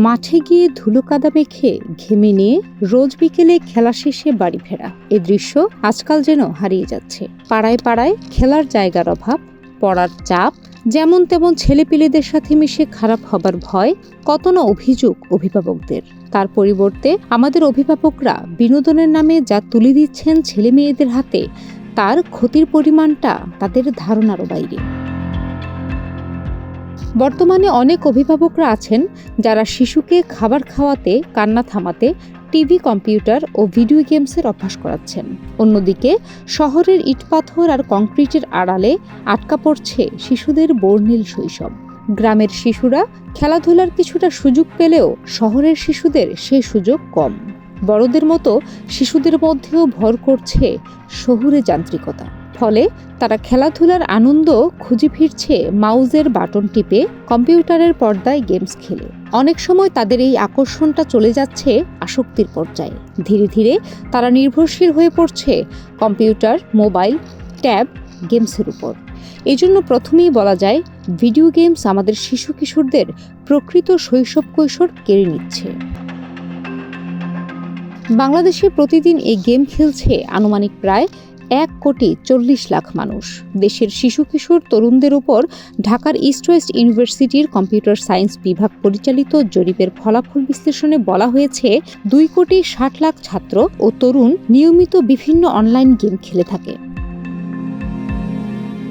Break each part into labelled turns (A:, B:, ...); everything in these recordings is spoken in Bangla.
A: মাঠে গিয়ে ধুলো কাদা মেখে ঘেমে নিয়ে রোজ বিকেলে খেলা শেষে বাড়ি ফেরা, এ দৃশ্য আজকাল যেন হারিয়ে যাচ্ছে। পাড়ায় পাড়ায় খেলার জায়গার অভাব, পড়ার চাপ, যেমন তেমন ছেলেপিলেদের সাথে মিশে খারাপ হবার ভয়, কত না অভিযোগ অভিভাবকদের। তার পরিবর্তে আমাদের অভিভাবকরা বিনোদনের নামে যা তুলে দিচ্ছেন ছেলে মেয়েদের হাতে, তার ক্ষতির পরিমাণটা তাদের ধারণারও বাইরে। বর্তমানে অনেক অভিভাবকরা আছেন যারা শিশুকে খাবার খাওয়াতে, কান্না থামাতে টিভি, কম্পিউটার ও ভিডিও গেমসের অভ্যাস করাচ্ছেন। অন্যদিকে শহরের ইটপাথর আর কংক্রিটের আড়ালে আটকা পড়ছে শিশুদের বর্ণিল শৈশব। গ্রামের শিশুরা খেলাধুলার কিছুটা সুযোগ পেলেও শহরের শিশুদের সে সুযোগ কম। বড়দের মতো শিশুদের মধ্যেও ভর করছে শহুরে যান্ত্রিকতা। ফলে তারা খেলাধুলার আনন্দ খুঁজে ফিরছে মাউজের বাটন টিপে, কম্পিউটারের পর্দায় গেমস খেলে। অনেক সময় তাদের এই আকর্ষণটা চলে যাচ্ছে আসক্তির পর্যায়ে। ধীরে ধীরে তারা নির্ভরশীল হয়ে পড়ছে কম্পিউটার, মোবাইল, ট্যাব, গেমসের উপর। এজন্য প্রথমেই বলা যায়, ভিডিও গেমস আমাদের শিশু কিশোরদের প্রকৃত শৈশব কৈশোর কেড়ে নিচ্ছে। বাংলাদেশে প্রতিদিন এই গেম খেলছে আনুমানিক প্রায় 1,40,00,000 মানুষ। দেশের শিশু কিশোর তরুণদের উপর ঢাকার ইস্ট ওয়েস্ট ইউনিভার্সিটির কম্পিউটার সায়েন্স বিভাগ পরিচালিত জরিপের ফলাফল বিশ্লেষণে বলা হয়েছে, 2,60,00,000 ছাত্র ও তরুণ নিয়মিত বিভিন্ন অনলাইন গেম খেলে থাকে।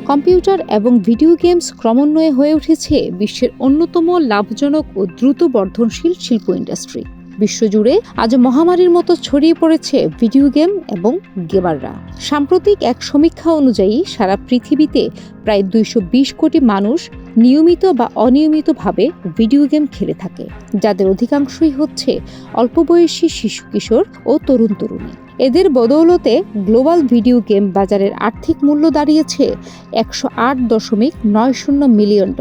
A: কম্পিউটার এবং ভিডিও গেমস ক্রমান্বয়ে হয়ে উঠেছে বিশ্বের অন্যতম লাভজনক ও দ্রুত বর্ধনশীল শিল্প ইন্ডাস্ট্রি। বিশ্বজুড়ে আজ মহামারীর মতো ছড়িয়ে পড়েছে ভিডিও গেম এবং গেমাররা। সাম্প্রতিক এক সমীক্ষা অনুযায়ী সারা পৃথিবীতে প্রায় 220 কোটি মানুষ নিয়মিত বা অনিয়মিতভাবে ভিডিও গেম খেলে থাকে, যাদের অধিকাংশই হচ্ছে অল্প বয়সী শিশু কিশোর ও তরুণ তরুণী। এদের বদৌলতে গ্লোবাল ভিডিও গেম বাজারের আর্থিক মূল্য দাঁড়িয়েছে $108.90 মিলিয়ন।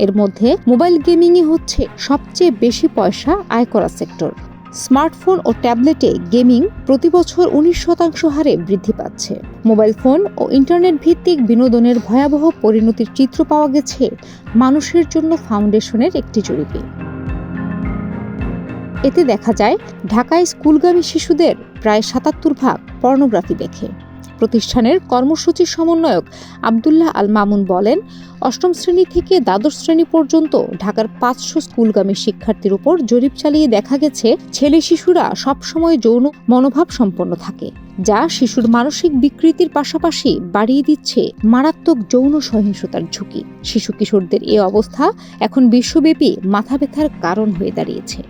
A: এর মধ্যে মোবাইল গেমিংই হচ্ছে সবচেয়ে বেশি পয়সা আয় করা সেক্টর। স্মার্টফোন ও ট্যাবলেটে গেমিং প্রতি বছর 19% হারে বৃদ্ধি পাচ্ছে। মোবাইল ফোন ও ইন্টারনেট ভিত্তিক বিনোদনের ভয়াবহ পরিণতির চিত্র পাওয়া গেছে মানুষের জন্য ফাউন্ডেশনের একটি জরিপে। এতে দেখা যায়, ঢাকায় স্কুলগামী শিশুদের প্রায় 77% পর্নোগ্রাফি দেখে। প্রতিষ্ঠানের কর্মসূচি সমন্বয়ক আব্দুল্লাহ আল মামুন বলেন, অষ্টম শ্রেণী থেকে দ্বাদশ শ্রেণী পর্যন্ত ঢাকার 500 স্কুলগামী শিক্ষার্থীর উপর জরিপ চালিয়ে দেখা গেছে, ছেলে শিশুরা সবসময় যৌন মনোভাব সম্পন্ন থাকে, যা শিশুর মানসিক বিকৃতির পাশাপাশি বাড়িয়ে দিচ্ছে মারাত্মক যৌন সহিংসতার ঝুঁকি। শিশু কিশোরদের এ অবস্থা এখন বিশ্বব্যাপী মাথা ব্যথার কারণ হয়ে দাঁড়িয়েছে।